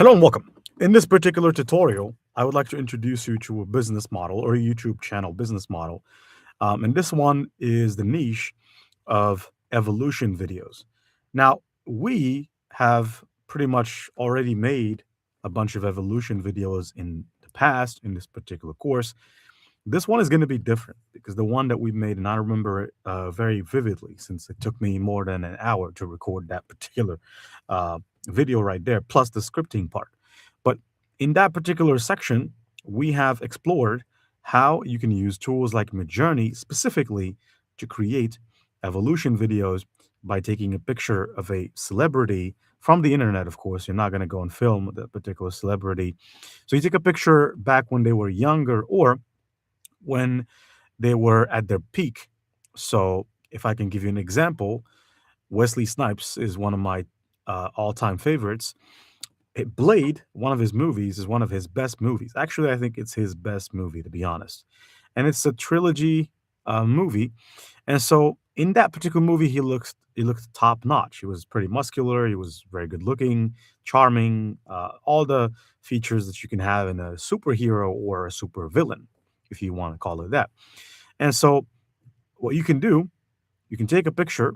Hello and welcome. In this particular tutorial, I would like to introduce you to a business model or a YouTube channel business model. And this one is the niche of evolution videos. Now, we have pretty much already made a bunch of evolution videos in the past in this particular course. This one is going to be different because the one that we made, and I remember it very vividly since it took me more than an hour to record that particular uh, video right there, plus the scripting part. But in that particular section, we have explored how you can use tools like Midjourney specifically to create evolution videos by taking a picture of a celebrity from the internet. Of course, you're not going to go and film that particular celebrity. So you take a picture back when they were younger or when they were at their peak. So, if I can give you an example, Wesley Snipes is one of my all-time favorites. Blade, one of his movies, is one of his best movies. Actually, I think it's his best movie, to be honest. And it's a trilogy movie. And so, in that particular movie, he looked top notch. He was pretty muscular. He was very good looking, charming, all the features that you can have in a superhero or a super villain, if you want to call it that. And so, what you can do, you can take a picture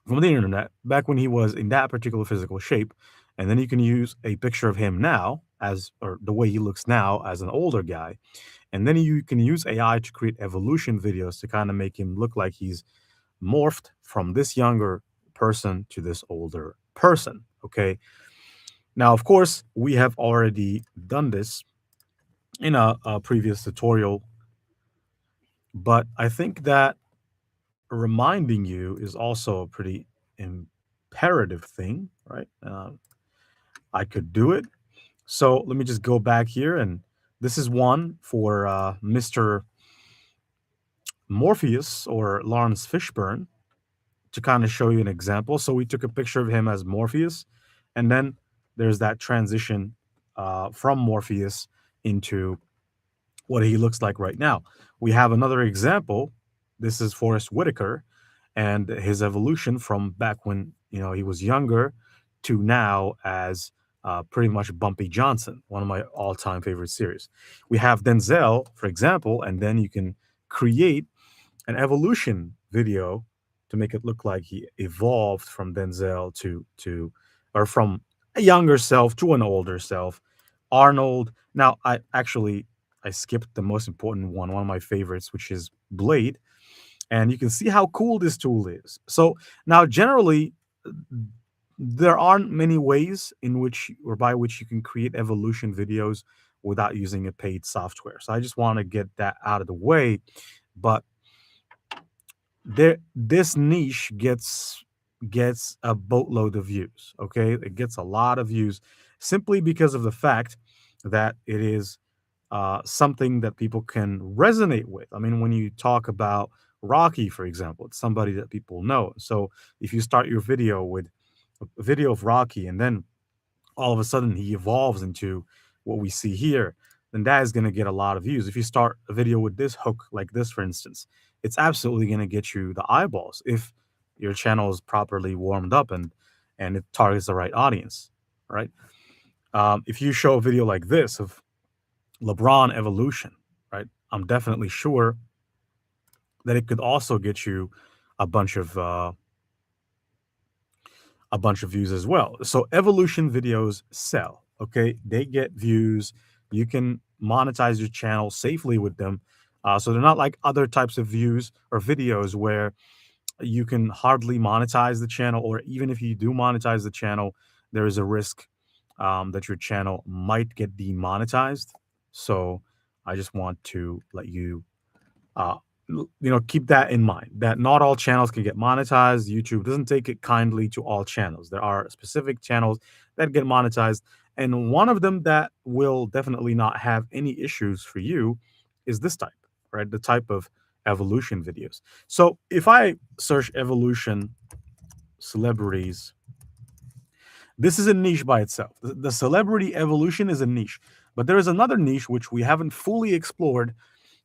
from the internet back when he was in that particular physical shape, and then you can use a picture of him now as or the way he looks now as an older guy, and then you can use AI to create evolution videos to kind of make him look like he's morphed from this younger person to this older person. Okay. Now, of course, we have already done this in a previous tutorial, but I think that reminding you is also a pretty imperative thing, right? I could do it. So let me just go back here, and this is one for Mr. Morpheus or Lawrence Fishburne to kind of show you an example. So we took a picture of him as Morpheus, and then there's that transition from Morpheus into what he looks like right now. We have another example. This is Forrest Whitaker and his evolution from back when he was younger to now as pretty much Bumpy Johnson, one of my all-time favorite series. We have Denzel, for example, and then you can create an evolution video to make it look like he evolved from Denzel to or from a younger self to an older self. Arnold. Now, I skipped the most important one of my favorites, which is Blade, and you can see how cool this tool is. So now, generally, there aren't many ways in which or by which you can create evolution videos without using a paid software. So I just want to get that out of the way. But this niche gets a boatload of views. Okay, it gets a lot of views simply because of the fact that it is something that people can resonate with. I mean, when you talk about Rocky, for example, it's somebody that people know. So if you start your video with a video of Rocky and then all of a sudden he evolves into what we see here, then that is going to get a lot of views. If you start a video with this hook, like this, for instance, it's absolutely going to get you the eyeballs if your channel is properly warmed up and it targets the right audience, right? If you show a video like this of LeBron evolution, right, I'm definitely sure that it could also get you a bunch of uh, a bunch of views as well. So evolution videos sell. Okay, they get views. You can monetize your channel safely with them. So they're not like other types of views or videos where you can hardly monetize the channel, or even if you do monetize the channel, there is a risk that your channel might get demonetized. So I just want to let you uh, keep that in mind, that not all channels can get monetized. YouTube doesn't take it kindly to all channels. There are specific channels that get monetized, and one of them that will definitely not have any issues for you is this type, right? The type of evolution videos. So if I search evolution celebrities, this is a niche by itself. The celebrity evolution is a niche, but there is another niche which we haven't fully explored: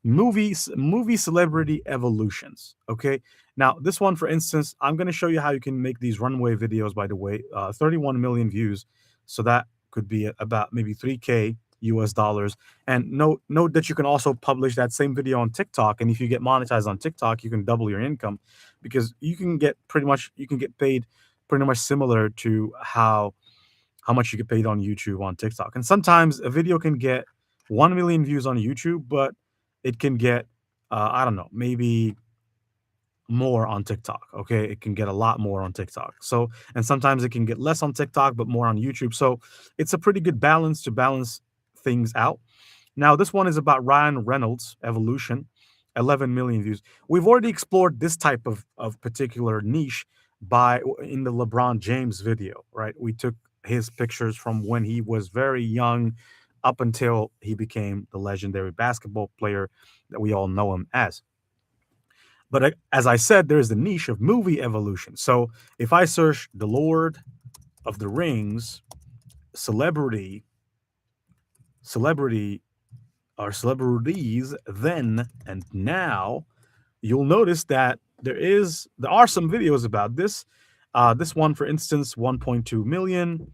movie celebrity evolutions. Okay, now this one, for instance, I'm going to show you how you can make these runway videos. By the way, 31 million views, so that could be about maybe 3K US dollars. And note that you can also publish that same video on TikTok. And if you get monetized on TikTok, you can double your income, because you can get paid pretty much similar to how much you get paid on YouTube on TikTok. And sometimes a video can get 1 million views on YouTube, but it can get, I don't know, maybe more on TikTok. Okay. It can get a lot more on TikTok. So, and sometimes it can get less on TikTok, but more on YouTube. So it's a pretty good balance to balance things out. Now, this one is about Ryan Reynolds' Evolution, 11 million views. We've already explored this type of particular niche in the LeBron James video, right? We took his pictures from when he was very young up until he became the legendary basketball player that we all know him as. But as I said, there is the niche of movie evolution. So if I search The Lord of the Rings, celebrity, celebrity, or celebrities then and now, you'll notice that there are some videos about this. This one, for instance, 1.2 million.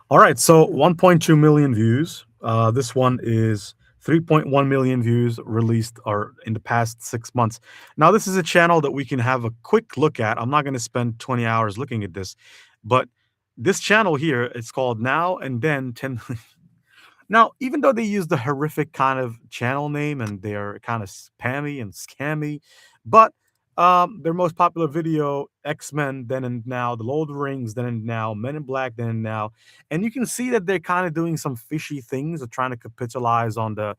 All right, so 1.2 million views. This one is 3.1 million views released or in the past 6 months. Now, this is a channel that we can have a quick look at. I'm not going to spend 20 hours looking at this, but this channel here, it's called Now and Then 10. Now, even though they use the horrific kind of channel name and they're kind of spammy and scammy, but their most popular video, X-Men, Then and Now, The Lord of the Rings, Then and Now, Men in Black, Then and Now. And you can see that they're kind of doing some fishy things. They're trying to capitalize on the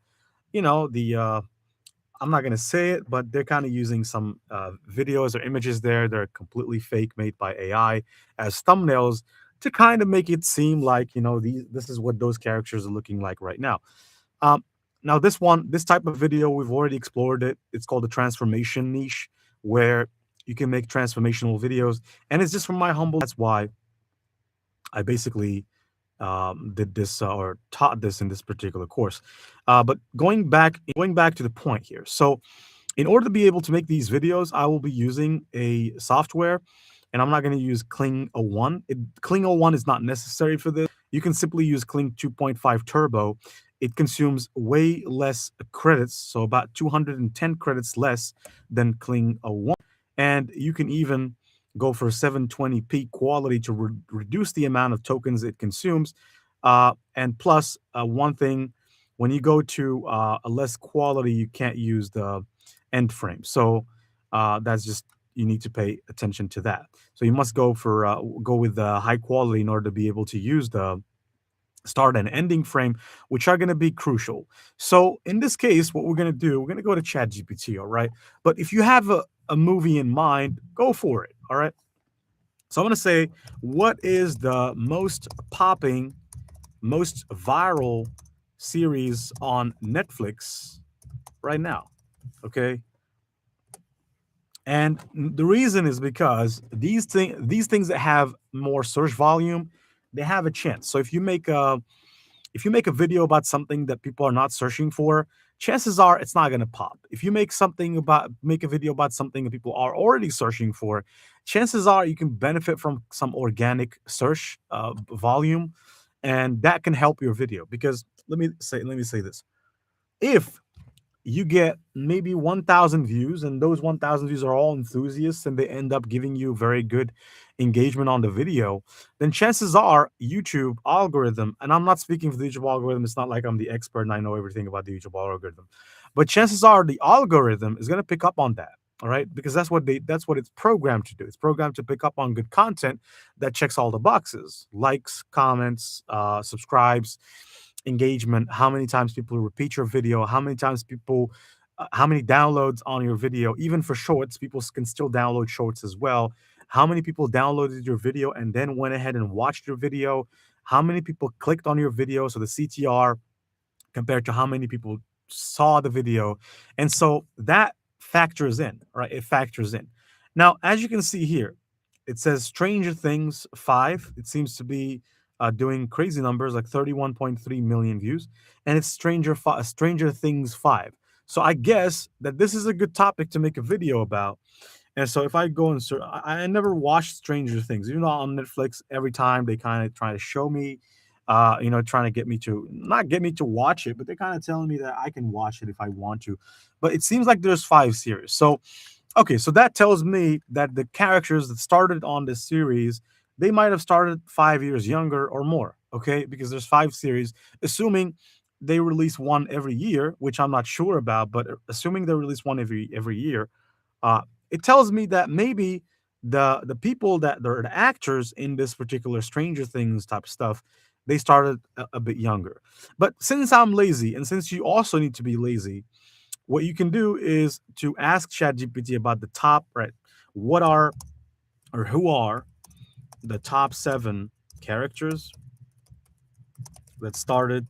I'm not going to say it, but they're kind of using some videos or images there. They're completely fake, made by AI as thumbnails to kind of make it seem like, this is what those characters are looking like right now. Um, Now, this type of video, we've already explored it. It's called the transformation niche, where you can make transformational videos. And it's just from my humble, that's why I basically did this or taught this in this particular course. But going back to the point here. So in order to be able to make these videos, I will be using a software, and I'm not going to use Kling O1. Kling O1 is not necessary for this. You can simply use Kling 2.5 Turbo. It consumes way less credits, so about 210 credits less than Kling O1. And you can even go for 720p quality to reduce the amount of tokens it consumes. And plus, one thing, when you go to a less quality, you can't use the end frame. So that's just, you need to pay attention to that. So you must go with the high quality in order to be able to use the start and ending frame, which are going to be crucial. So in this case, what we're going to do, we're going to go to ChatGPT, all right? But if you have a movie in mind, go for it, all right? So I'm going to say, what is the most popping, most viral series on Netflix right now? Okay. And the reason is because these things that have more search volume, they have a chance. So if you make a video about something that people are not searching for, chances are it's not going to pop. If you make a video about something that people are already searching for, chances are you can benefit from some organic search volume, and that can help your video. Because let me say this: if you get maybe 1,000 views, and those 1,000 views are all enthusiasts and they end up giving you very good engagement on the video, then chances are YouTube algorithm, and I'm not speaking for the YouTube algorithm, it's not like I'm the expert and I know everything about the YouTube algorithm, but chances are the algorithm is going to pick up on that. All right, because that's what it's programmed to do. It's programmed to pick up on good content that checks all the boxes: likes, comments, subscribes, engagement, how many times people repeat your video, how many times people, how many downloads on your video. Even for shorts, people can still download shorts as well. How many people downloaded your video and then went ahead and watched your video? How many people clicked on your video? So the CTR compared to how many people saw the video. And so that factors in, right? It factors in. Now, as you can see here, it says Stranger Things 5. It seems to be doing crazy numbers like 31.3 million views. And it's Stranger Things 5. So I guess that this is a good topic to make a video about. And so if I go and search, I never watched Stranger Things. You know, on Netflix, every time they kind of try to show me, trying to get me to not get me to watch it, but they're kind of telling me that I can watch it if I want to. But it seems like there's 5 series. So okay, so that tells me that the characters that started on this series, they might have started 5 years younger or more. Okay, because there's 5 series, assuming they release one every year, which I'm not sure about, but assuming they release one every year, uh, it tells me that maybe the people that are the actors in this particular Stranger Things type of stuff, they started a bit younger. But since I'm lazy, and since you also need to be lazy, what you can do is to ask ChatGPT about the top, right? What are or who are the top 7 characters that started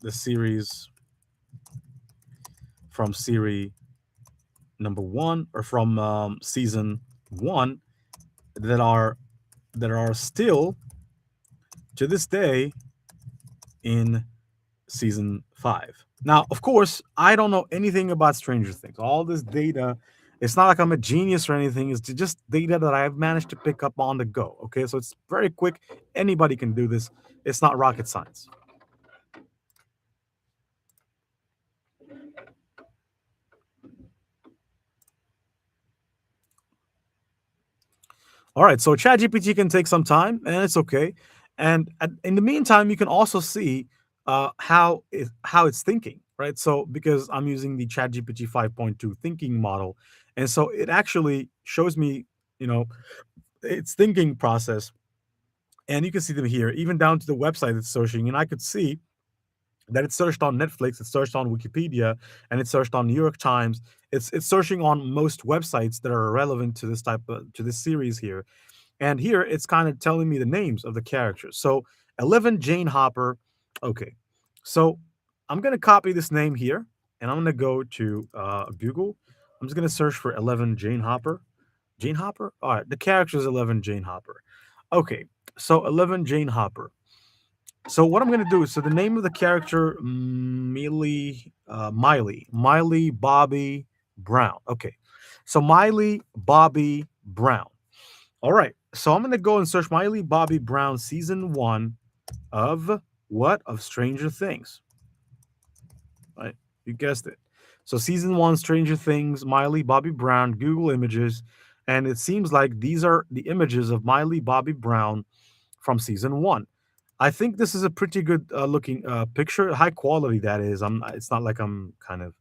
the series from series number one, or from season one, that are still to this day in season 5. Now, of course, I don't know anything about Stranger Things. All this data, it's not like I'm a genius or anything. It's just data that I've managed to pick up on the go. Okay, so it's very quick. Anybody can do this. It's not rocket science. All right, so ChatGPT can take some time, and it's okay. And in the meantime, you can also see how it's thinking, right? So because I'm using the ChatGPT 5.2 thinking model, and so it actually shows me, you know, its thinking process, and you can see them here, even down to the website it's searching, and I could see that it's searched on Netflix, it's searched on Wikipedia, and it's searched on New York Times. It's searching on most websites that are relevant to to this series here. And here it's kind of telling me the names of the characters. So 11 Jane Hopper. Okay. So I'm going to copy this name here, and I'm going to go to Google. I'm just going to search for 11 Jane Hopper. Jane Hopper? All right. The character is 11 Jane Hopper. Okay. So 11 Jane Hopper. So what I'm going to do is, so the name of the character, Miley Bobby Brown. Okay. So Miley Bobby Brown. All right. So I'm going to go and search Miley Bobby Brown season 1 of what? Of Stranger Things. Right? You guessed it. So season 1 Stranger Things, Miley Bobby Brown, Google Images, and it seems like these are the images of Miley Bobby Brown from season 1. I think this is a pretty good looking picture, high quality that is. It's not like I'm kind of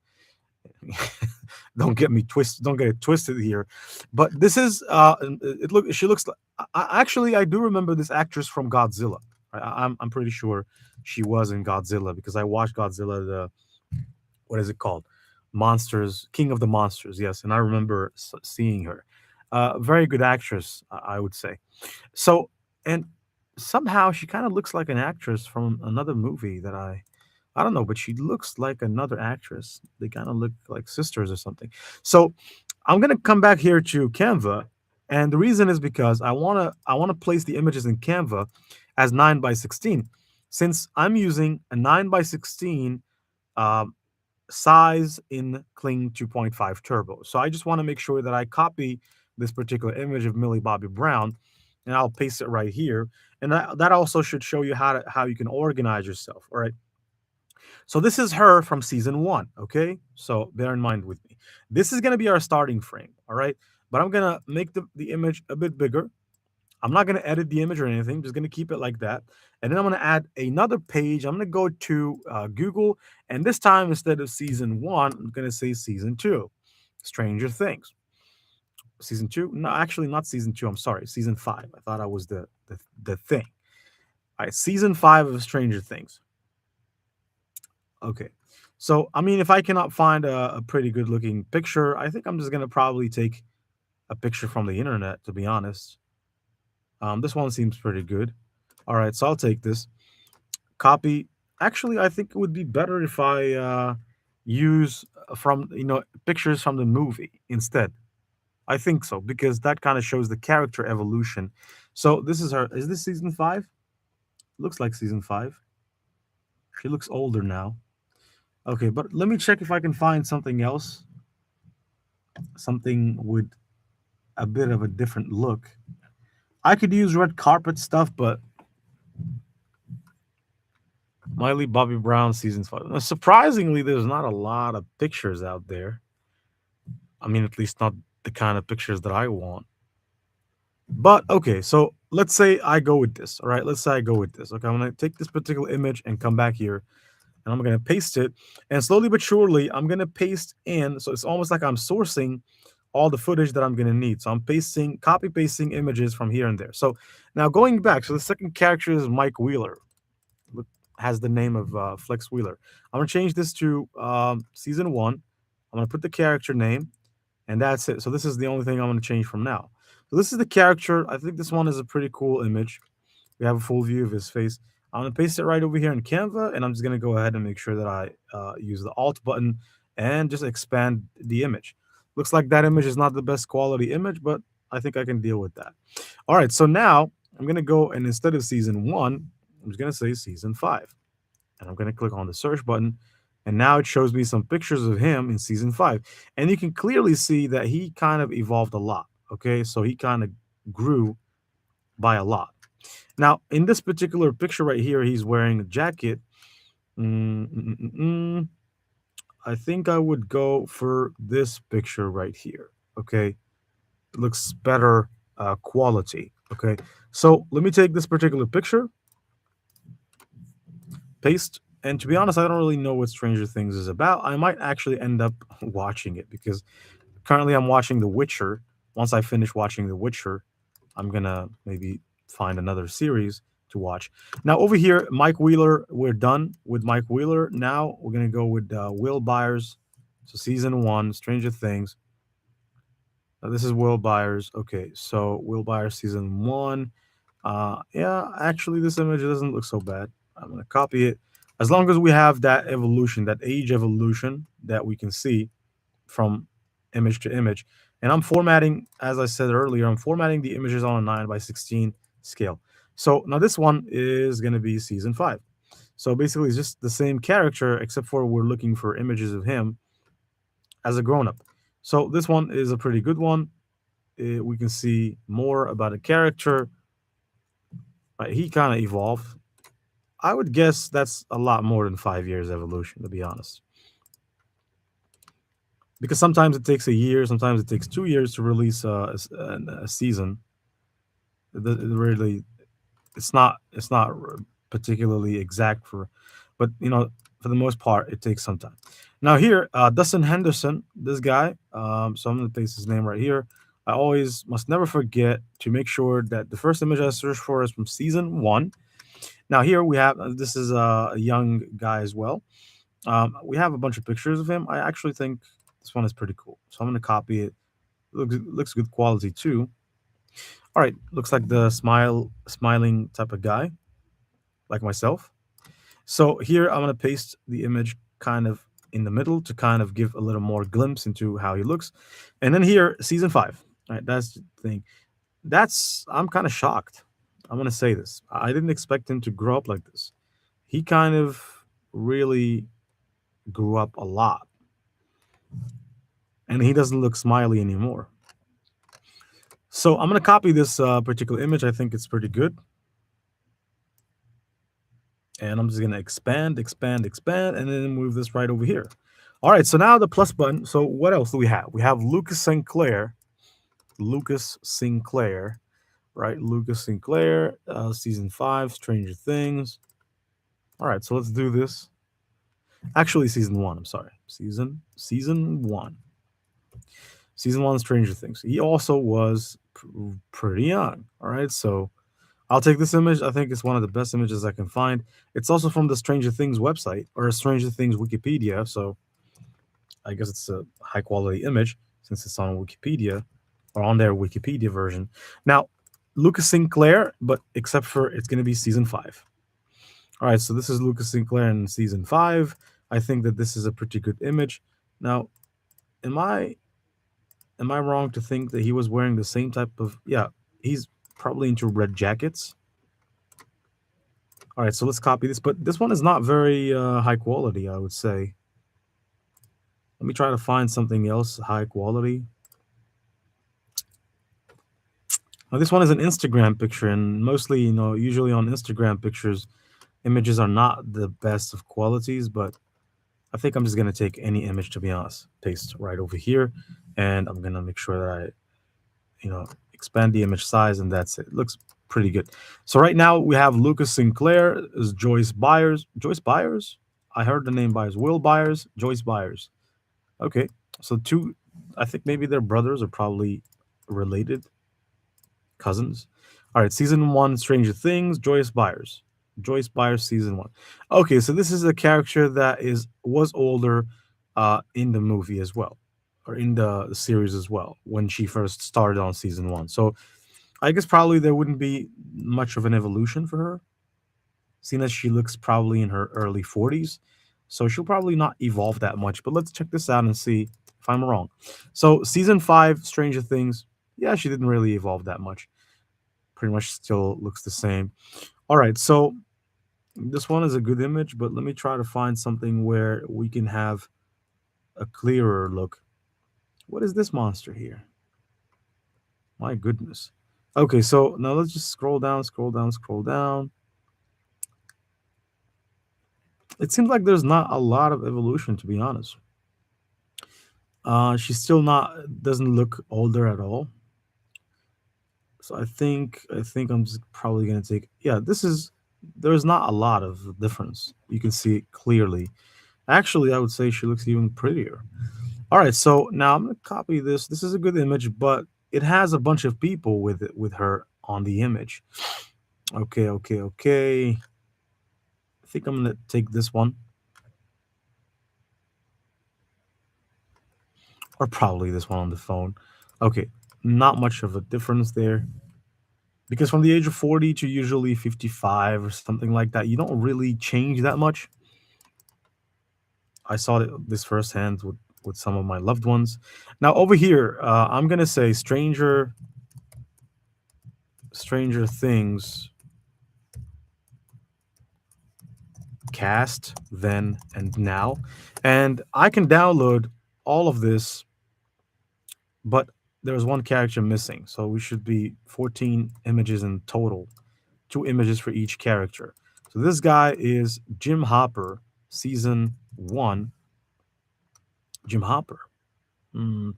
don't get it twisted here, but this is it look she looks like, actually I do remember this actress from Godzilla. I'm pretty sure she was in Godzilla because I watched Godzilla, the what is it called, Monsters, King of the Monsters, yes, and I remember seeing her. Very good actress, I would say. So, and somehow she kind of looks like an actress from another movie that I don't know, but she looks like another actress. They kind of look like sisters or something. So I'm gonna come back here to Canva, and the reason is because I wanna place the images in Canva as 9 by 16, since I'm using a 9 by 16 um, size in Kling 2.5 Turbo. So I just want to make sure that I copy this particular image of Millie Bobby Brown, and I'll paste it right here. And that also should show you how you can organize yourself. All right. So this is her from season 1. Okay. So bear in mind with me. This is going to be our starting frame. All right. But I'm going to make the image a bit bigger. I'm not going to edit the image or anything. I'm just going to keep it like that. And then I'm going to add another page. I'm going to go to Google. And this time, instead of season 1, I'm going to say season 2, Stranger Things. Season 2? No, actually, not season 2. I'm sorry. Season 5. I thought I was the thing. All right. Season 5 of Stranger Things. Okay. So, I mean, if I cannot find a pretty good looking picture, I think I'm just going to probably take a picture from the internet, to be honest. This one seems pretty good. All right. So I'll take this. Copy. Actually, I think it would be better if I use from, pictures from the movie instead. I think so because that kind of shows the character evolution. So this is her. Is this season five? Looks like season five. She looks older now. Okay, but let me check if I can find something else, something with a bit of a different look. I could use red carpet stuff, but Miley Bobby Brown season five. Now, surprisingly, there's not a lot of pictures out there. I mean, at least not the kind of pictures that I want. But okay, so let's say I go with this. All right, let's say I go with this. Okay, I'm gonna take this particular image and come back here, and I'm gonna paste it. And slowly but surely, I'm gonna paste in. So it's almost like I'm sourcing all the footage that I'm gonna need. So I'm pasting, copy pasting images from here and there. So now going back, so the second character is Mike Wheeler. Look, has the name of Flex Wheeler. I'm gonna change this to season one. I'm gonna put the character name, and that's it. So this is the only thing I'm gonna change from now. So this is the character. I think this one is a pretty cool image. We have a full view of his face. I'm gonna paste it right over here in Canva, and I'm just gonna go ahead and make sure that I use the Alt button and just expand the image. Looks like that image is not the best quality image, but I think I can deal with that. All right, so now I'm gonna go and instead of season one, I'm just gonna say season five, and I'm gonna click on the search button, and now it shows me some pictures of him in season five, and you can clearly see that he kind of evolved a lot. Okay, so he kind of grew by a lot. Now, in this particular picture right here, he's wearing a jacket. Mm, mm, mm, mm. I think I would go for this picture right here. Okay, it looks better quality. Okay, so let me take this particular picture, paste, and to be honest, I don't really know what Stranger Things is about. I might actually end up watching it because currently I'm watching The Witcher. Once I finish watching The Witcher, I'm gonna maybe find another series to watch. Now over here, Mike Wheeler, we're done with Mike Wheeler. Now we're gonna go with Will Byers. So season one, Stranger Things. Now, this is Will Byers. Okay, so Will Byers season one. Yeah, actually, this image doesn't look so bad. I'm gonna copy it. As long as we have that evolution, that age evolution that we can see from image to image. And I'm formatting, as I said earlier, I'm formatting the images on a 9:16 scale. So now this one is going to be season five. So basically, it's just the same character, except for we're looking for images of him as a grown up. So this one is a pretty good one. We can see more about a character. Right? He kind of evolved. I would guess that's a lot more than 5 years evolution, to be honest. Because sometimes it takes a year, sometimes it takes 2 years to release a season. It really, it's not particularly exact for, but for the most part, it takes some time. Now here, Dustin Henderson, this guy. So I'm gonna paste his name right here. I always must never forget to make sure that the first image I search for is from season one. Now here we have this is a young guy as well. We have a bunch of pictures of him. I actually think this one is pretty cool. So I'm gonna copy it. Looks good quality too. All right, looks like the smiling type of guy, like myself. So here I'm gonna paste the image kind of in the middle to kind of give a little more glimpse into how he looks. And then here, season five. All right, that's the thing. I'm kind of shocked. I'm gonna say this. I didn't expect him to grow up like this. He kind of really grew up a lot, and he doesn't look smiley anymore. So I'm gonna copy this particular image. I think it's pretty good, and I'm just gonna expand, expand, expand, and then move this right over here. All right. So now the plus button. So what else do we have? We have Lucas Sinclair. Lucas Sinclair, right? Lucas Sinclair, season five, Stranger Things. All right. So let's do this. Actually, season one. I'm sorry. Season one. Season one, Stranger Things. He also was pretty young. All right. So I'll take this image. I think it's one of the best images I can find. It's also from the Stranger Things website or Stranger Things Wikipedia, so I guess it's a high quality image since it's on Wikipedia or on their Wikipedia version. Now, Lucas Sinclair, but except for it's going to be season 5. All right, so this is Lucas Sinclair in season 5. I think that this is a pretty good image. Now, am I wrong to think that he was wearing the same type of, yeah, he's probably into red jackets. All right, so let's copy this, but this one is not very high quality, I would say. Let me try to find something else high quality. Now, this one is an Instagram picture, and mostly, usually on Instagram pictures, images are not the best of qualities, but I think I'm just going to take any image, to be honest, paste right over here, and I'm going to make sure that I, expand the image size, and that's it. It looks pretty good. So right now we have Lucas Sinclair is Joyce Byers. Joyce Byers? I heard the name Byers. Will Byers, Joyce Byers. Okay. So two, I think maybe they're brothers or probably related cousins. All right, season 1, Stranger Things, Joyce Byers. Joyce Byers, season 1. Okay, so this is a character that was older in the movie as well, or in the series as well, when she first started on season 1. So I guess probably there wouldn't be much of an evolution for her, seeing as she looks probably in her early 40s. So she'll probably not evolve that much. But let's check this out and see if I'm wrong. So season 5, Stranger Things, yeah, she didn't really evolve that much. Pretty much still looks the same. All right, so this one is a good image, but let me try to find something where we can have a clearer look. What is this monster here? My goodness. Okay, so now let's just scroll down, scroll down, scroll down. It seems like there's not a lot of evolution, to be honest. She's still not doesn't look older at all. So I think I'm just probably gonna take, yeah, this is, there's not a lot of difference. You can see it clearly. Actually, I would say she looks even prettier. All right, so now I'm gonna copy this. This is a good image, but it has a bunch of people with her on the image. Okay, okay, okay. I think I'm gonna take this one. Or probably this one on the phone. Okay, not much of a difference there. Because from the age of 40 to usually 55 or something like that, you don't really change that much. I saw this firsthand with some of my loved ones. Now over here, I'm gonna say Stranger Things cast then and now, and I can download all of this, but there's one character missing, so we should be 14 images in total, 2 images for each character. So this guy is Jim Hopper, season 1. Jim Hopper.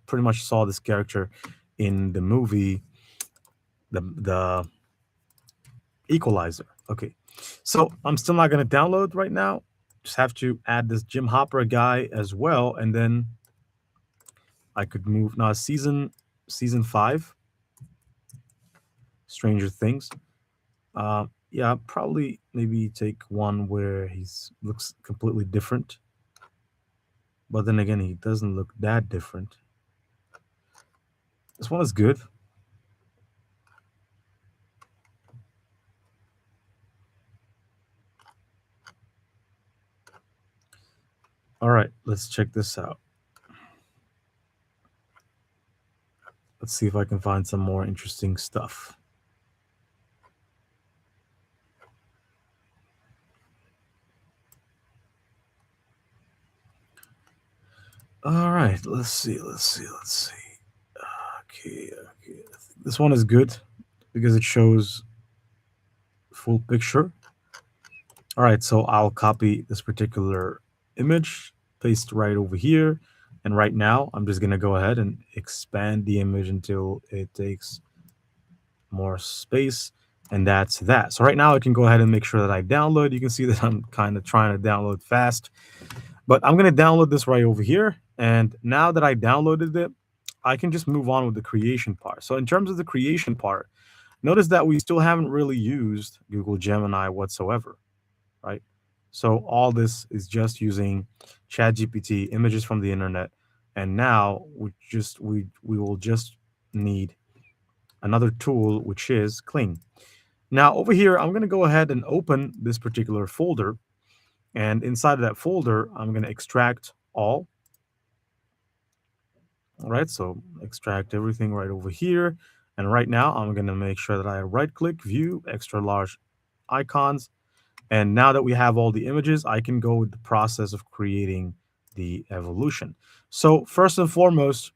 Pretty much saw this character in the movie, the Equalizer. Okay, so I'm still not gonna download right now. Just have to add this Jim Hopper guy as well, and then I could move now. Season 5, Stranger Things. Yeah, probably maybe take one where he's looks completely different. But then again, he doesn't look that different. This one is good. All right, let's check this out. Let's see if I can find some more interesting stuff. All right, let's see, let's see, let's see. Okay, okay. This one is good because it shows full picture. All right, so I'll copy this particular image, paste right over here, and right now I'm just gonna go ahead and expand the image until it takes more space, and that's that. So right now I can go ahead and make sure that I download. You can see that I'm kind of trying to download fast, but I'm gonna download this right over here. And now that I downloaded it, I can just move on with the creation part. So in terms of the creation part, Notice that we still haven't really used Google Gemini whatsoever, right? So all this is just using ChatGPT, images from the internet, and now we will just need another tool, which is Kling. Now over here, I'm going to go ahead and open this particular folder, and inside of that folder, I'm going to extract all. All right, so extract everything right over here. And right now, I'm going to make sure that I right click, view, extra large icons. And now that we have all the images, I can go with the process of creating the evolution. So first and foremost,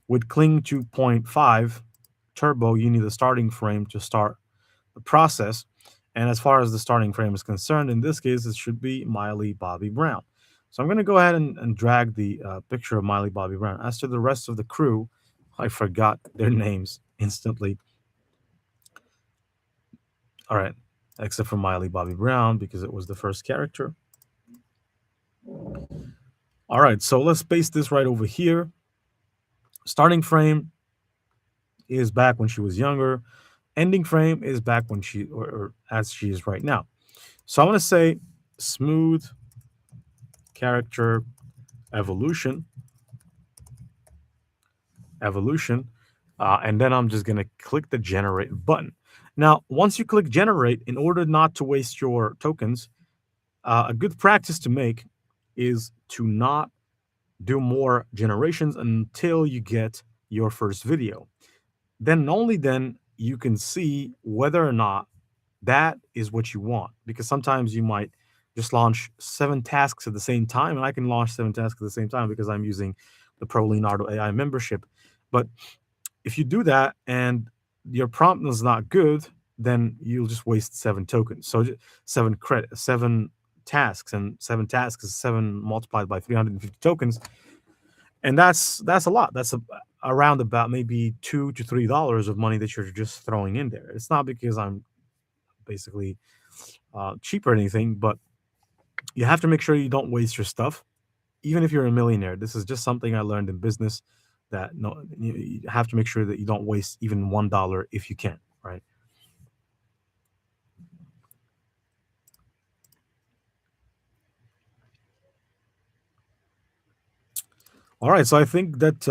with Kling 2.5 Turbo, you need a starting frame to start the process. And as far as the starting frame is concerned, in this case, it should be Miley Bobby Brown. So I'm going to go ahead and drag the picture of Miley Bobby Brown. As to the rest of the crew, I forgot their names instantly. All right, except for Miley Bobby Brown because it was the first character. All right, so let's paste this right over here. Starting frame is back when she was younger. Ending frame is back when or as she is right now. So I'm going to say smooth character evolution, and then I'm just going to click the generate button. Now, once you click generate, in order not to waste your tokens, a good practice to make is to not do more generations until you get your first video. Then only then you can see whether or not that is what you want. Because sometimes you might just launch 7 tasks at the same time, and I can launch 7 tasks at the same time because I'm using the Pro Leonardo AI membership. But if you do that and your prompt is not good, then you'll just waste 7 tokens. So 7 tasks, and 7 tasks is 7 multiplied by 350 tokens, and that's a lot. That's around about maybe $2 to $3 of money that you're just throwing in there. It's not because I'm basically cheap or anything, but you have to make sure you don't waste your stuff, even if you're a millionaire. This is just something I learned in business that no, you have to make sure that you don't waste even $1 if you can, right? All right, so I think that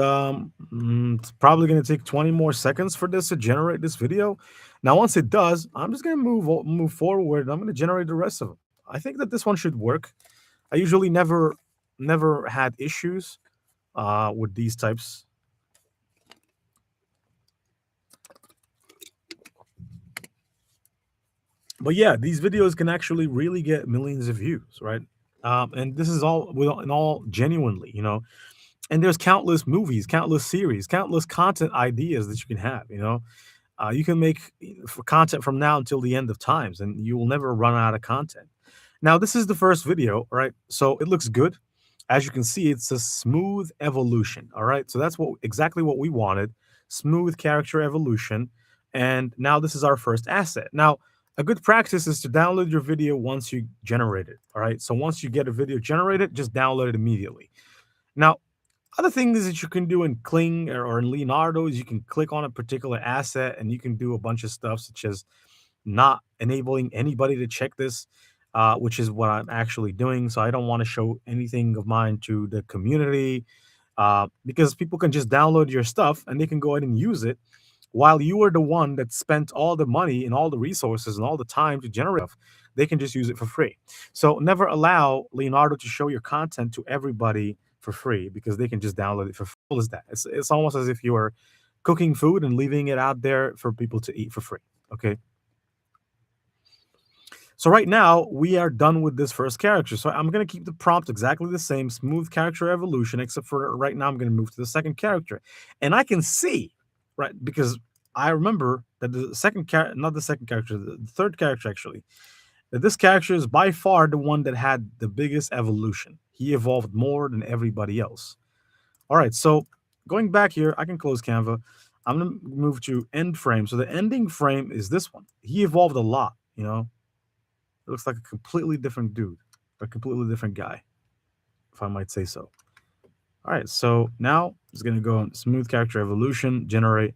it's probably going to take 20 more seconds for this to generate this video. Now, once it does, I'm just going to move forward. And I'm going to generate the rest of them. I think that this one should work. I usually never had issues with these types. But yeah, these videos can actually really get millions of views, right? And this is all and all genuinely, and there's countless movies, countless series, countless content ideas that you can have. You can make for content from now until the end of times, and you will never run out of content. Now, this is the first video, right? So it looks good. As you can see, it's a smooth evolution. All right. So that's exactly what we wanted. Smooth character evolution. And now this is our first asset. Now, a good practice is to download your video once you generate it. All right. So once you get a video generated, just download it immediately. Now, other things that you can do in Kling or in Leonardo is you can click on a particular asset and you can do a bunch of stuff, such as not enabling anybody to check this, which is what I'm actually doing. So I don't want to show anything of mine to the community, because people can just download your stuff and they can go ahead and use it while you are the one that spent all the money and all the resources and all the time to generate stuff. They can just use it for free. So never allow Leonardo to show your content to everybody for free because they can just download it for free. As that. It's almost as if you are cooking food and leaving it out there for people to eat for free. Okay. So right now we are done with this first character. So I'm going to keep the prompt exactly the same, smooth character evolution, except for right now I'm going to move to the second character. And I can see, right, because I remember that the second character, not the second character, the third character actually, that this character is by far the one that had the biggest evolution. He evolved more than everybody else. All right, so going back here, I can close Canva. I'm going to move to end frame. So the ending frame is this one. He evolved a lot. It looks like a completely different dude, a completely different guy, if I might say so. All right, so now it's going to go on smooth character evolution, generate.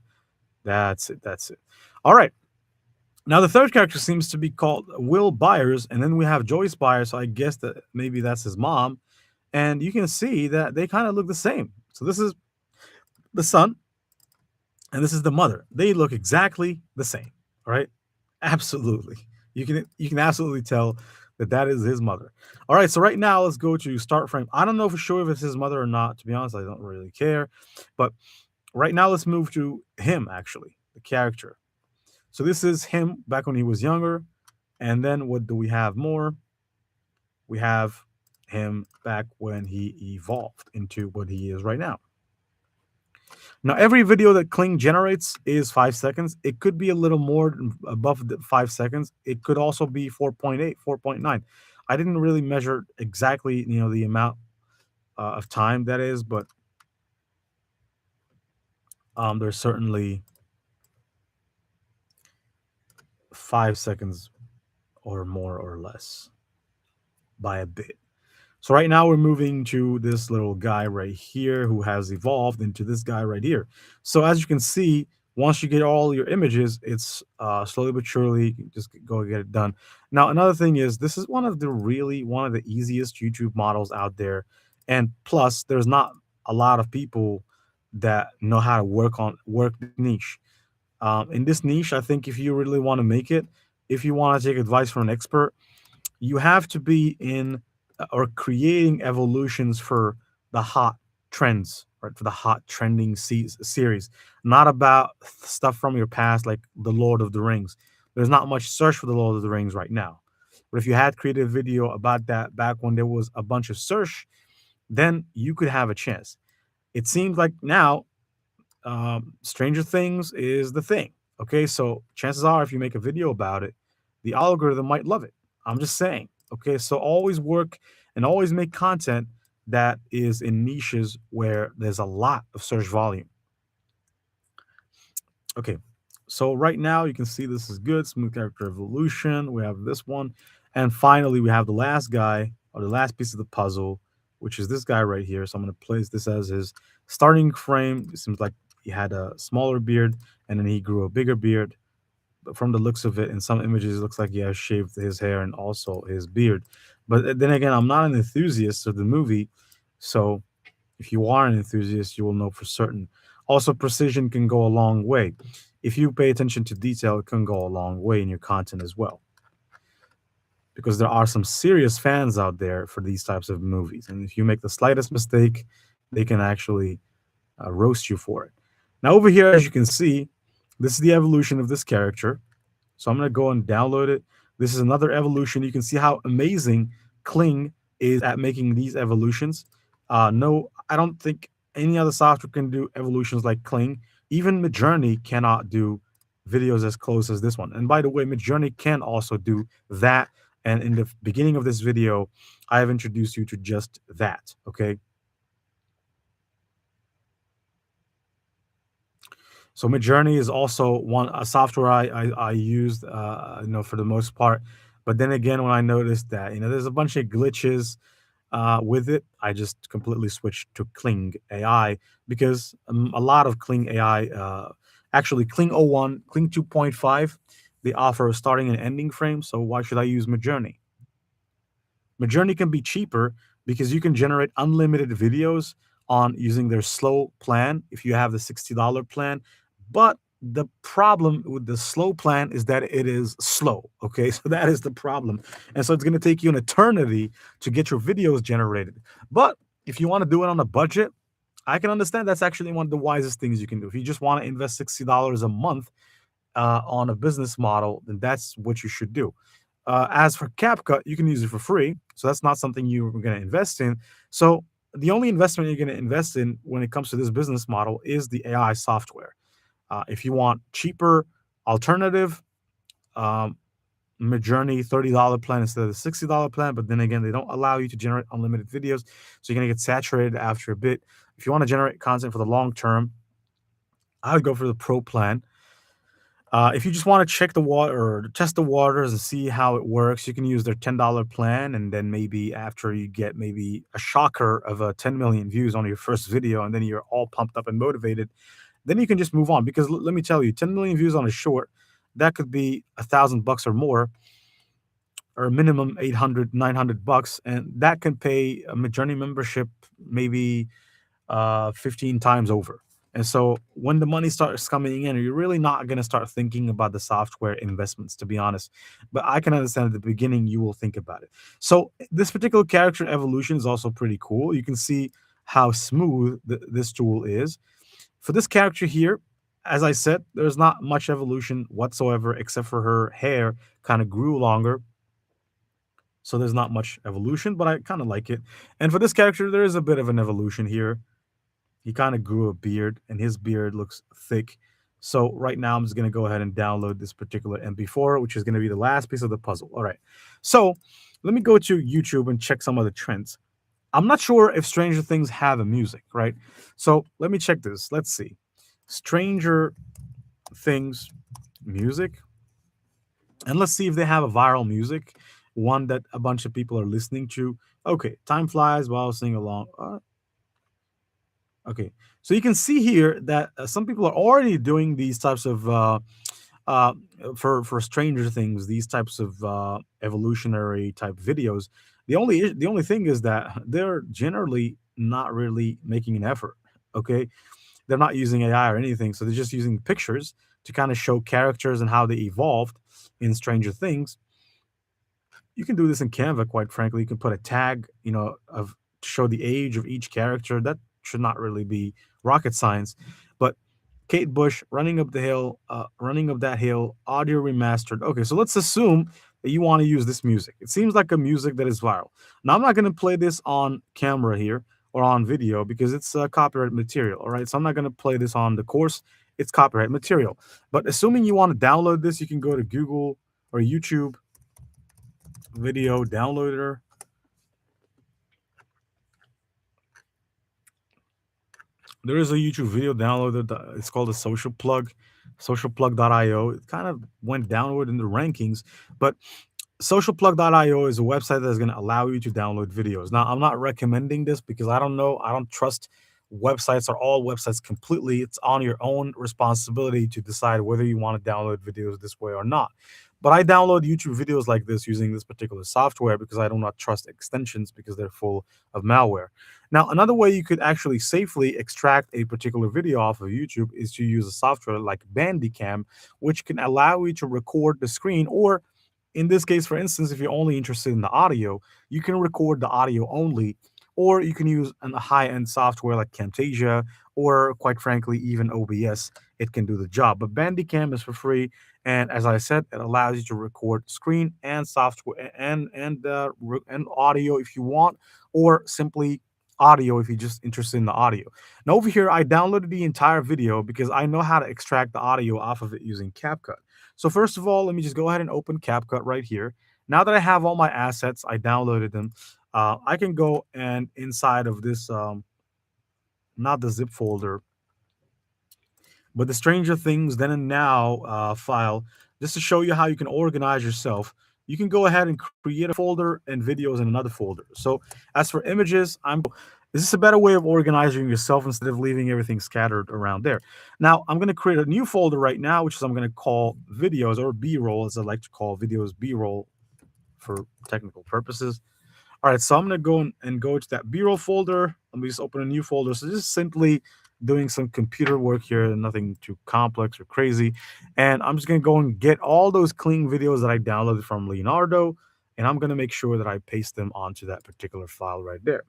That's it. That's it. All right. Now, the third character seems to be called Will Byers, and then we have Joyce Byers. So I guess that maybe that's his mom. And you can see that they kind of look the same. So this is the son, and this is the mother. They look exactly the same. All right, absolutely. You can absolutely tell that that is his mother. All right, so right now let's go to start frame. I don't know for sure if it's his mother or not. To be honest, I don't really care. But right now let's move to him actually, the character. So this is him back when he was younger. And then what do we have more? We have him back when he evolved into what he is right now. Now, every video that Kling generates is 5 seconds. It could be a little more above the 5 seconds. It could also be 4.8, 4.9. I didn't really measure exactly, the amount of time that is, but there's certainly 5 seconds or more or less by a bit. So right now we're moving to this little guy right here who has evolved into this guy right here. So as you can see, once you get all your images, it's slowly but surely just go get it done. Now another thing is this is one of the easiest YouTube models out there, and plus there's not a lot of people that know how to work this niche. In this niche, I think if you really want to make it, if you want to take advice from an expert, you have to be in or creating evolutions for the hot trends, right? For the hot trending series, not about stuff from your past like the Lord of the Rings. There's not much search for the Lord of the Rings right now. But if you had created a video about that back when there was a bunch of search, then you could have a chance. It seems like now Stranger Things is the thing. Okay, so chances are, if you make a video about it, the algorithm might love it. I'm just saying. Okay, so always work and always make content that is in niches where there's a lot of search volume. Okay, so right now you can see this is good. Smooth character evolution. We have this one, and finally we have the last guy or the last piece of the puzzle, which is this guy right here. So I'm going to place this as his starting frame. It seems like he had a smaller beard, and then he grew a bigger beard. But from the looks of it, in some images, it looks like he has shaved his hair and also his beard. But then again, I'm not an enthusiast of the movie, so if you are an enthusiast, you will know for certain. Also, precision can go a long way. If you pay attention to detail, it can go a long way in your content as well. Because there are some serious fans out there for these types of movies. And if you make the slightest mistake, they can actually roast you for it. Now, over here, as you can see, this is the evolution of this character. So I'm going to go and download it. This is another evolution. You can see how amazing Kling is at making these evolutions. No, I don't think any other software can do evolutions like Kling. Even Midjourney cannot do videos as close as this one. And by the way, Midjourney can also do that. And in the beginning of this video, I have introduced you to just that. Okay. So Midjourney is also a software I used, for the most part. But then again, when I noticed that there's a bunch of glitches with it, I just completely switched to Kling AI because a lot of Kling AI, actually Kling O1, Kling 2.5, they offer a starting and ending frame. So why should I use Midjourney? Midjourney can be cheaper because you can generate unlimited videos on using their slow plan if you have the $60 plan. But the problem with the slow plan is that it is slow. Okay, so that is the problem. And so it's going to take you an eternity to get your videos generated. But if you want to do it on a budget, I can understand that's actually one of the wisest things you can do. If you just want to invest $60 a month on a business model, then that's what you should do. As for CapCut, you can use it for free. So that's not something you're going to invest in. So the only investment you're going to invest in when it comes to this business model is the AI software. If you want cheaper alternative, um, Midjourney $30 plan instead of the $60 plan. But then again, they don't allow you to generate unlimited videos. So you're going to get saturated after a bit. If you want to generate content for the long term, I would go for the pro plan. If you just want to check the water or test the waters and see how it works, you can use their $10 plan. And then maybe after you get maybe a shocker of 10 million views on your first video, and then you're all pumped up and motivated, then you can just move on. Because let me tell you, 10 million views on a short, that could be $1,000 or more, or minimum 800, $900, and that can pay a Midjourney membership maybe 15 times over. And so when the money starts coming in, you're really not going to start thinking about the software investments, to be honest. But I can understand at the beginning you will think about it. So this particular character evolution is also pretty cool. You can see how smooth this tool is. For this character here, as I said, there's not much evolution whatsoever, except for her hair kind of grew longer. So there's not much evolution, but I kind of like it. And for this character, there is a bit of an evolution here. He kind of grew a beard, and his beard looks thick. So right now, I'm just going to go ahead and download this particular MP4, which is going to be the last piece of the puzzle. All right. So let me go to YouTube and check some of the trends. I'm not sure if Stranger Things have a music, right? So let me check this. Let's see. Stranger Things music. And let's see if they have a viral music, one that a bunch of people are listening to. Okay, time flies while singing along. Okay, so you can see here that some people are already doing these types of uh, for Stranger Things, these types of evolutionary type videos. The only thing is that they're generally not really making an effort. Okay, they're not using AI or anything, so they're just using pictures to kind of show characters and how they evolved in Stranger Things. You can do this in Canva, quite frankly. You can put a tag, of to show the age of each character. That should not really be rocket science. But Kate Bush running up that hill, audio remastered. Okay, so let's assume that you want to use this music. It seems like a music that is viral. Now I'm not going to play this on camera here or on video because it's copyright material. All right, so I'm not going to play this on the course. It's copyright material. But assuming you want to download this, you can go to Google or YouTube video downloader. There is a YouTube video downloaded. It's called a social plug, socialplug.io. It kind of went downward in the rankings, but socialplug.io is a website that's going to allow you to download videos. Now, I'm not recommending this because I don't know. I don't trust websites or all websites completely. It's on your own responsibility to decide whether you want to download videos this way or not. But I download YouTube videos like this using this particular software because I do not trust extensions because they're full of malware. Now, another way you could actually safely extract a particular video off of YouTube is to use a software like Bandicam, which can allow you to record the screen, or in this case, for instance, if you're only interested in the audio, you can record the audio only, or you can use a high-end software like Camtasia, or quite frankly, even OBS. It can do the job. But Bandicam is for free, and as I said, it allows you to record screen and software and audio if you want, or simply audio if you're just interested in the audio. Now over here, I downloaded the entire video because I know how to extract the audio off of it using CapCut. So first of all, let me just go ahead and open CapCut right here. Now that I have all my assets, I downloaded them. I can go and inside of this, not the zip folder, but the Stranger Things Then and Now file, just to show you how you can organize yourself. You can go ahead and create a folder and videos in another folder. So as for images, is this a better way of organizing yourself instead of leaving everything scattered around there? Now I'm going to create a new folder right now, which is I'm going to call videos, or B-roll, as I like to call videos, B-roll for technical purposes. All right, so I'm gonna go and go to that B-roll folder. Let me just open a new folder. So this is simply doing some computer work here, nothing too complex or crazy. And I'm just gonna go and get all those clean videos that I downloaded from Leonardo, and I'm gonna make sure that I paste them onto that particular file right there.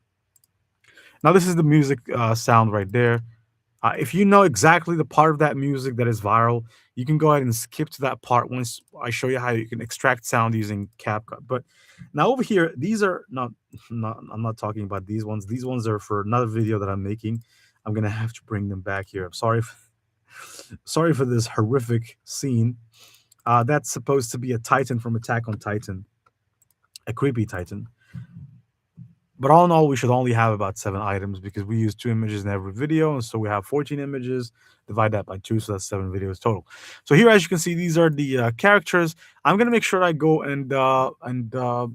Now this is the music sound right there. If you know exactly the part of that music that is viral, you can go ahead and skip to that part once I show you how you can extract sound using CapCut. But now over here, these are not I'm not talking about these ones. These ones are for another video that I'm making. I'm gonna have to bring them back here. I'm sorry, sorry for this horrific scene. That's supposed to be a Titan from Attack on Titan, a creepy Titan. But all in all, we should only have about 7 items because we use 2 images in every video. And so we have 14 images, divide that by 2. So that's 7 videos total. So here, as you can see, these are the characters. I'm going to make sure I go and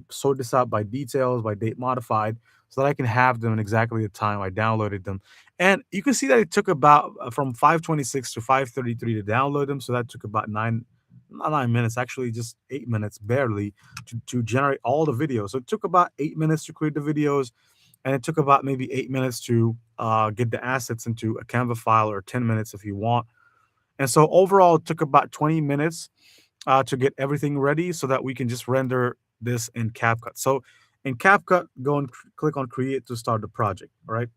sort this out by details, by date modified, so that I can have them in exactly the time I downloaded them. And you can see that it took about from 526 to 533 to download them. So that took about not 9 minutes, actually just 8 minutes barely to generate all the videos. So it took about 8 minutes to create the videos, and it took about maybe 8 minutes to get the assets into a Canva file, or 10 minutes if you want. And so overall, it took about 20 minutes to get everything ready so that we can just render this in CapCut. So in CapCut, go and click on Create to start the project. All right.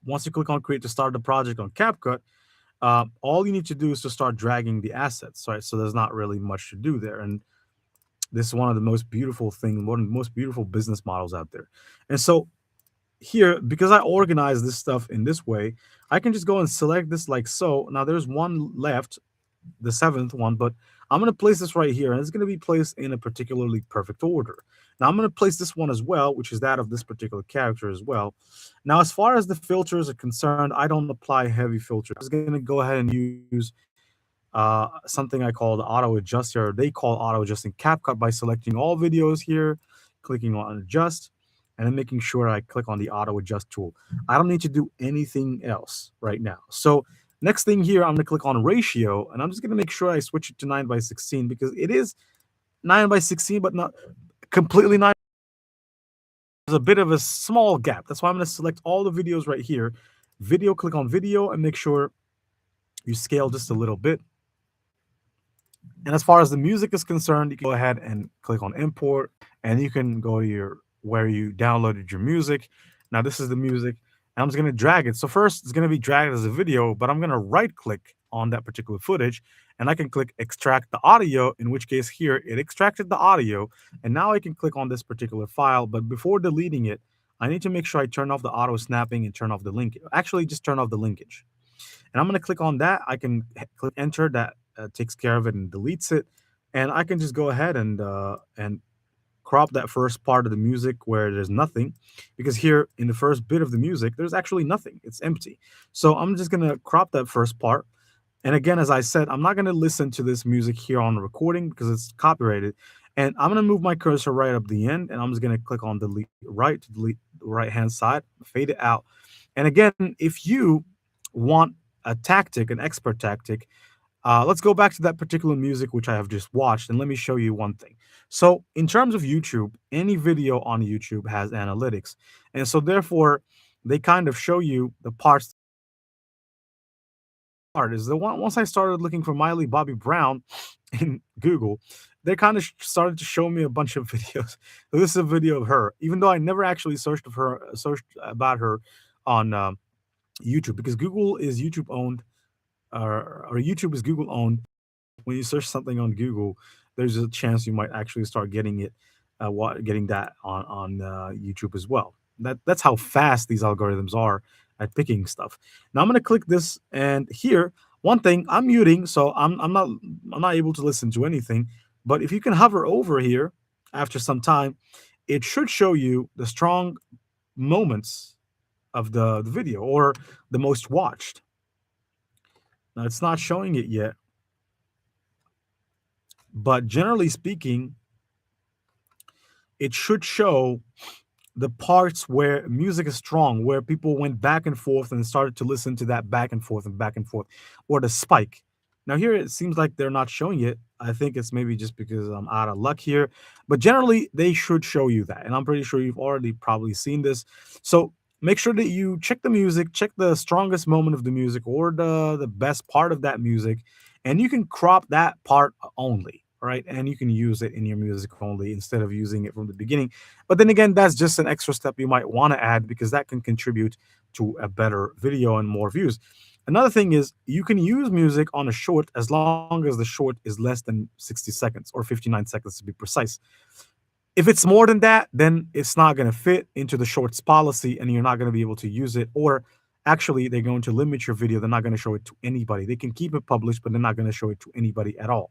Once you click on Create to start the project on CapCut, all you need to do is to start dragging the assets, right? So there's not really much to do there. And this is one of the most beautiful things, one of the most beautiful business models out there. And so here, because I organize this stuff in this way, I can just go and select this like so. Now there's one left, the seventh one, but I'm going to place this right here, and it's going to be placed in a particularly perfect order. Now I'm going to place this one as well, which is that of this particular character as well. Now, as far as the filters are concerned, I don't apply heavy filters. I'm going to go ahead and use something I call the auto adjuster. They call auto adjusting CapCut by selecting all videos here, clicking on adjust, and then making sure I click on the auto adjust tool. I don't need to do anything else right now. So next thing here, I'm going to click on ratio, and I'm just going to make sure I switch it to 9 by 16 because it is 9 by 16, but not completely 9. There's a bit of a small gap. That's why I'm going to select all the videos right here. Video, click on video, and make sure you scale just a little bit. And as far as the music is concerned, you can go ahead and click on import, and you can go to your where you downloaded your music. Now this is the music, and I'm just going to drag it. So first it's going to be dragged as a video, but I'm going to right click on that particular footage, and I can click extract the audio, in which case here it extracted the audio, and now I can click on this particular file. But before deleting it, I need to make sure I turn off the auto snapping and turn off the link. Actually, just turn off the linkage. And I'm going to click on that. I can click enter. That takes care of it and deletes it. And I can just go ahead and crop that first part of the music where there's nothing, because here in the first bit of the music there's actually nothing. It's empty. So I'm just going to crop that first part. And again, as I said, I'm not going to listen to this music here on the recording because it's copyrighted. And I'm going to move my cursor right up the end, and I'm just going to click on delete right to delete the right hand side, fade it out. And again, if you want a tactic, an expert tactic, let's go back to that particular music which I have just watched, and let me show you one thing. So in terms of YouTube, any video on YouTube has analytics. And so therefore, they kind of show you the parts. Part is the one, once I started looking for Miley Bobby Brown in Google, they kind of started to show me a bunch of videos. So this is a video of her, even though I never actually searched about her on YouTube, because Google is YouTube owned, or YouTube is Google owned. When you search something on Google, there's a chance you might actually start getting it, getting that on YouTube as well. That's how fast these algorithms are at picking stuff. Now I'm going to click this, and here, one thing I'm muting, so I'm not able to listen to anything. But if you can hover over here after some time, it should show you the strong moments of the video, or the most watched. Now it's not showing it yet, but generally speaking, it should show the parts where music is strong, where people went back and forth and started to listen to that back and forth, or the spike. Now here it seems like they're not showing it. I think it's maybe just because I'm out of luck here, but generally they should show you that. And I'm pretty sure you've already probably seen this. So make sure that you check the music, check the strongest moment of the music, or the best part of that music, and you can crop that part only, right? And you can use it in your music only instead of using it from the beginning. But then again, that's just an extra step you might want to add, because that can contribute to a better video and more views. Another thing is, you can use music on a short as long as the short is less than 60 seconds, or 59 seconds to be precise. If it's more than that, then it's not going to fit into the shorts policy, and you're not going to be able to use it. Or actually, they're going to limit your video. They're not going to show it to anybody. They can keep it published, but they're not going to show it to anybody at all.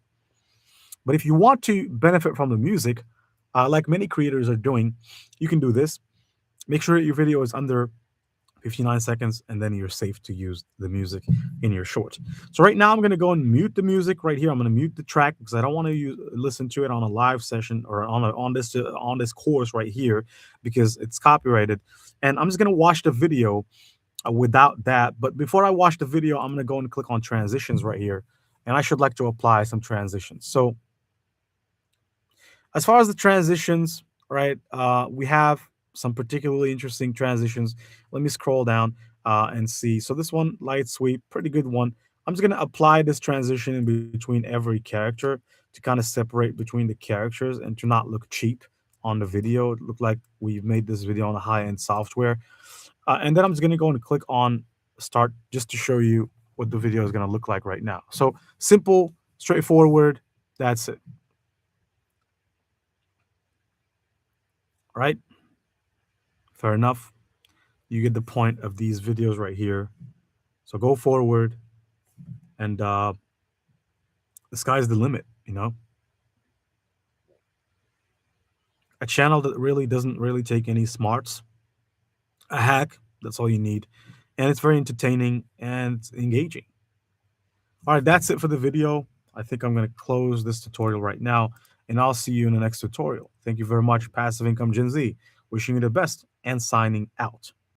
But if you want to benefit from the music, like many creators are doing, you can do this. Make sure your video is under 59 seconds, and then you're safe to use the music in your short. So right now I'm going to go and mute the music right here. I'm going to mute the track because I don't want to listen to it on a live session, or on this course right here, because it's copyrighted. And I'm just going to watch the video without that. But before I watch the video, I'm going to go and click on transitions right here. and I should like to apply some transitions. So as far as the transitions, right, we have some particularly interesting transitions. Let me scroll down and see. So this one, light sweep, pretty good one. I'm just going to apply this transition in between every character to kind of separate between the characters and to not look cheap on the video. It looked like we've made this video on a high-end software. And then I'm just going to go and click on start just to show you what the video is going to look like right now. So simple, straightforward. That's it. Right? Fair enough. You get the point of these videos right here. So go forward, and the sky's the limit. A channel that really doesn't really take any smarts, a hack. That's all you need, and it's very entertaining and engaging. All right, that's it for the video. I think I'm going to close this tutorial right now, and I'll see you in the next tutorial. Thank you very much, Passive Income Gen Z. Wishing you the best and signing out.